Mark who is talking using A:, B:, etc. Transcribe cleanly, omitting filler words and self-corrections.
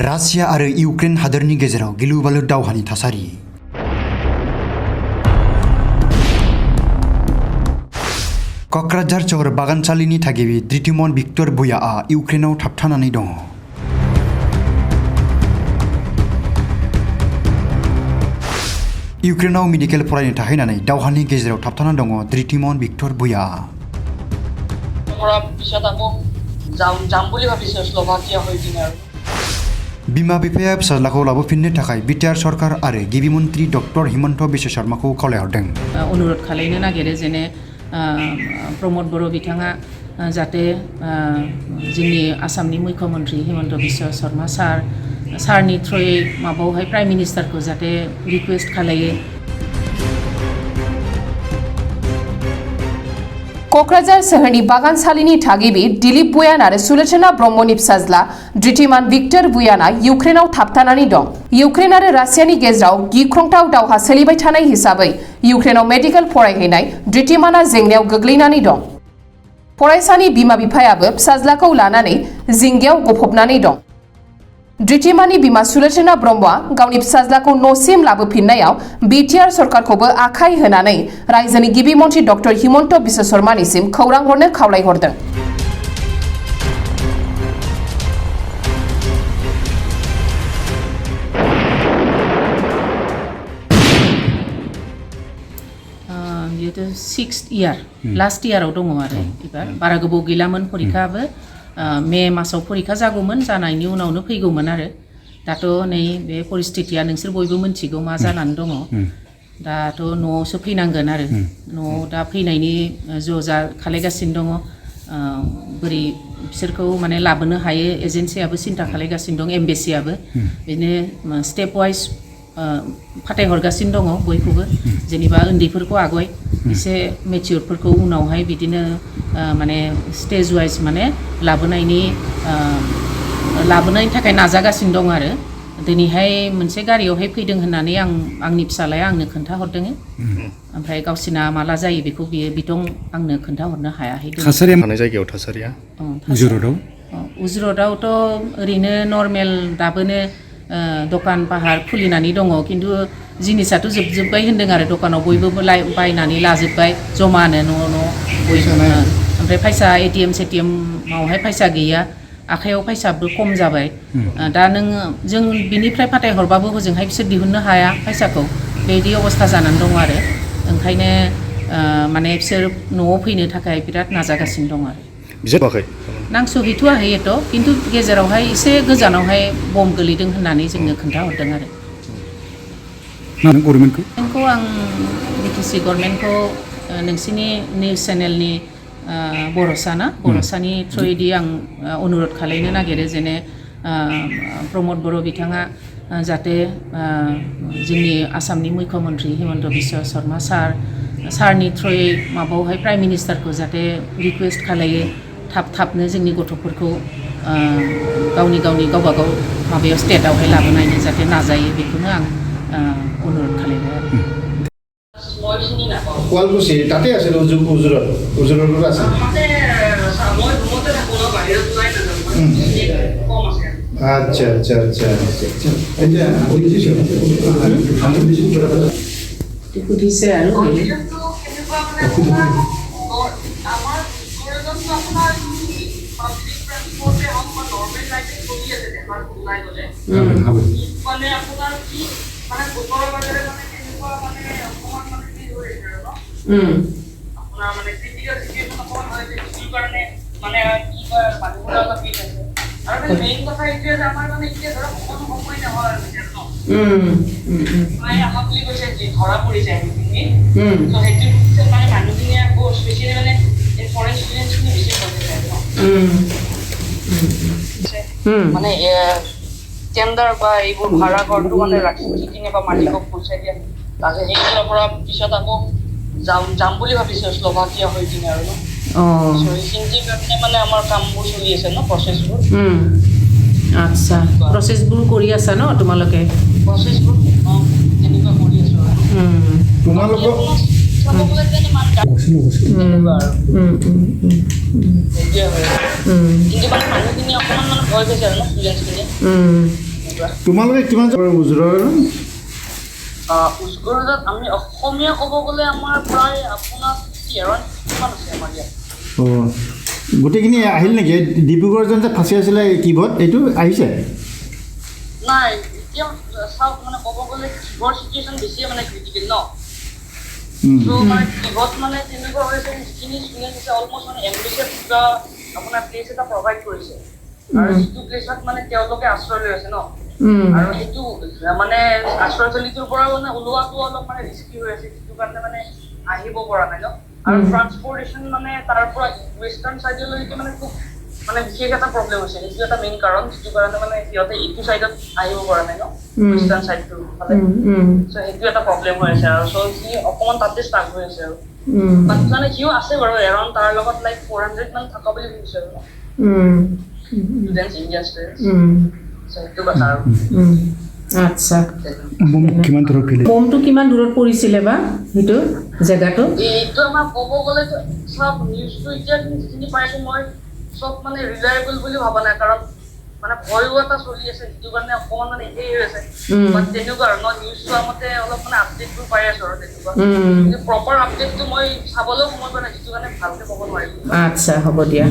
A: Russia आरो Ukraine हादोरनि गेजेराव गिलु-बालु दावहानि थासारि। क'क्राझार सहर बागानसालिनि थागिबि धृतिमन भिक्टर भुयाआ इउक्रेनाव थाबथानानै दङ। इउक्रेनाव मेडिकेल फरायनो थाहैनानै दावहानि गेजेराव थाबथाना दङ धृतिमन भिक्टर भुया। बिमा बिफाया फिसाज्लाखौ लाबोफिननो थाखाय बिटिआर सरकार आरो गिबि मन्त्रि डक्टर हिमन्त बिश्व शर्माखौ खावलायहरदों।
B: अनुरोध खालामनो नागिरो जेने प्रमोद बर' बिथाङा जाहाथे जोंनि आसामनि मुख्यमन्त्रि हिमन्त बिश्व शर्मा सारनि थ्रुयै माबायावहाय प्राइम मिनिस्टारखौ जाहाथे रिक्वेस्ट खालायो।
C: क'क्राझार सोहोरनि बागानसालिनि थागिबि दिलीप बुयान आरो सुलोचना ब्रह्मनि फिसाज्ला धृतिमान भिक्टर बुयाना इउक्रेनाव थाबथानानै दं। इउक्रेन आरो रासियानि गेजेराव गिख्रंथाव दावहा सोलिबाय थानाय हिसाबै इउक्रेनाव मेडिकेल फरायहैनाय धृतिमाना जेंनायाव गोग्लैनानै दं। फरायसानि बिमा बिफायाबो फिसाज्लाखौ लानानै जिंगायाव गफबनानै दं। धृतिमाननि बिमा सुलोचना ब्रह्मआ गावनि फिसाज्लाखौ न'सिम लाबोफिननायाव बिटिआर सरकारखौबो आखाय होनानै रायजोनि गिबि मन्त्रि डक्टर हिमन्त बिश्व शर्मानिसिम खौरां हरनो खावलायहरदों।
B: बेथ' 6th इयार लास्ट इयाराव दङ आरो एबार बारा गोबाव गैलामोन परिखाबो मे मासाव परिखा जागौमोन जानायनि उनावनो फैगौमोन आरो दाथ' नै बे परिस्थितिया नोंसोर बयबो मिथिगौ मा जानानै दङ। दाथ' न'आवसो फैनांगोन आरो न'आव दा फैनायनि जा खालायगासिनो दङ बोरै बिसोरखौ माने लाबोनो हायो एजेन्सियाबो सिन्था खालायगासिनो दं एम्बेसियाबो बिदिनो स्टेप वाइज फाथायहरगासिनो दङ बयखौबो जेनेबा उन्दैफोरखौ आगय एसे मेचियरफोरखौ उनावहाय बिदिनो माने स्टेज वाइज माने लाबोनायनि थाखाय नाजागासिनो दं आरो दिनैहाय मोनसे गारियावहाय फैदों होननानै आंनि फिसालाया आंनो खोन्थाहरदों। ओमफ्राय गावसिना माला जायो बेखौ बिथं आंनो खोन्थाहरनो हायाखै।
D: थासारिया थानाय जायगायाव थासारिया
B: उजरतआवथ' ओरैनो नर्मेल दाबोनो दखान पाहार खुलिनानै दङ खिन्थु जिनिसाथ' जोबजोब्बाय होन्दों आरो दखानाव बयबो बायनानै लाजोब्बाय जमानो न' बयबो। ओमफ्राय फैसा एटिएम सेटिएमावहाय फैसा गैया आखायाव फैसाबो खम जाबाय। दा जों बिनिफ्राय फाथायहरबाबो हजोंहाय बिसोर दिहुननो हाया फैसाखौ बेबायदि अबस्था जानानै दङ आरो ओंखायनो माने बिसोर न'आव फैनो थाखाय बिराद नाजागासिनो दं आरो नांस'हैथ'वाखै एथ' खिन्थु गेजेरावहाय एसे गोजानावहाय बम गोलैदों होननानै जोंनो खोन्थाहरदों आरो गभर्नमेन्टखौ आं बिटिसि गभर्नमेन्टखौ नोंसिनि निउस चेनेलनि बड'सानि थ्रुयैदि आं अनुरोध खालामनो नागिरो जेने प्रमोद बर' बिथाङा जाहाथे जोंनि आसामनि मुख्यमन्त्रि हिमन्त बिश्व शर्मा सारनि थ्रुयै माबायावहाय प्राइम मिनिस्टारखौ जाहाथे रिक्वेस्ट खालायो थाबनो जोंनि गथ'फोरखौ गावबा गाव माबायाव स्टेटआवहाय लाबोनायनि जाहाथे नाजायो बेखौनो आं अनुरोध खालामबाय आरो
E: শুৱালকুছি তাতে আছিল উজুৰত আছে। আচ্ছা আচ্ছা আচ্ছা এতিয়া
B: সুধিছে আৰু
F: মানে টেন্ডাৰ বা এইবোৰ ভাড়া ঘৰটো মানে ৰাখি কিনে বা মালিকক পইচা দিয়া তাৰপিছত সেইবোৰৰ পৰা পিছত আকৌ যাম বুলি ভাবিছোঁ স্লোভাকিয়া হৈ কিনে আৰু সেইখিনি কাৰণে মানে আমাৰ কামবোৰ চলি আছে ন প্ৰচেছবোৰ।
B: আচ্ছা প্ৰচেছবোৰ কৰি আছা ন তোমালোকে?
F: প্ৰচেছবোৰ এনেকুৱা কৰি আছোঁ আৰু চাব গ'লে যেন ইমান তেনেকুৱা আৰু সেইটোৱে হয় কিন্তু মানে মানুহখিনি অকণমান মানে ভয় খাইছে আৰু ন ষ্টুডেণ্টছখিনিয়ে
E: তোমালোকে কিমান উজোৰৰ
F: উজগড়ত আমি অসমীয়া ক'ব গ'লে আমাৰ প্ৰায় আপোনাৰ 50 এৰাউণ্ড কিমান আছে আমাৰ ইয়াত
E: অঁ গোটেইখিনি আহিল নেকি ডিব্ৰুগড় যে ফাঁচি আছিলে কিবত এইটো আহিছে
F: নাই এতিয়া চাওক মানে ক'ব গ'লে কিহৰ চিটুৱেশ্যন বেছিয়ে মানে ক্ৰিটিকেল ন চ' মানে কিহত মানে তেনেকুৱা হৈছে যিখিনি ষ্টুডেণ্ট আছে অলমষ্ট মানে এম্বেচিয়ে কিবা আপোনাৰ প্লেচ এটা প্ৰভাইড কৰিছে আৰু যিটো প্লেচত মানে তেওঁলোকে আশ্ৰয় লৈ আছে ন আৰু সেইটো মানে আশ্ৰয়স্থলীটোৰ পৰা মানে ওলোৱাটো অলপ মানে ৰিস্কি হৈ আছে যিটো কাৰণে মানে আহিব পৰা নাই ন আৰু ট্ৰান্সপৰ্টেশ্যন মানে তাৰ পৰা ৱেষ্টাৰ্ণ চাইডলৈকে মানে খুব মানে বিশেষ এটা প্ৰব্লেম হৈছে সেইটো এটা মেইন কাৰণ যিটো কাৰণে মানে সিহঁতে এইটো চাইডত আহিব পৰা নাই ন ৱেষ্টাৰ্ণ চাইডটোৰ ফালে চ' সেইটো এটা প্ৰব্লেম হৈ আছে আৰু চ' সি অকণমান তাতে ষ্টাক হৈ আছে আৰু বাকী মানে সিও আছে বাৰু এৰাউণ্ড তাৰ লগত লাইক 400 মান থকা বুলি ভাবিছে আৰু ষ্টুডেণ্টছ ইণ্ডিয়ান ষ্টুডেণ্টছ চ' সেইটো কথা আৰু
B: আচ্ছা
E: কিমান দূৰত ফিলে
B: বোমটো কিমান দূৰত পৰিছিলে বা সেইটো জেগাটো
F: এইটো আমাৰ ক'ব গ'লেতো চব নিউজটো এতিয়া যিখিনি পাইছোঁ মই চব মানে ৰিলায়েবল বুলি ভবা নাই কাৰণ মানে ভয়ো এটা চলি আছে যিটো কাৰণে অকণমান মানে সেই হৈ আছে বাট তেনেকুৱা আৰু মই নিউজ চোৱা মতে অলপ মানে আপডেটবোৰ পাই আছোঁ আৰু তেনেকুৱা কিন্তু প্ৰপাৰ আপডেটটো মই চাবলৈও সময় পোৱা নাই যিটো কাৰণে ভালকৈ ক'ব নোৱাৰিম
B: আচ্ছা হ'ব দিয়া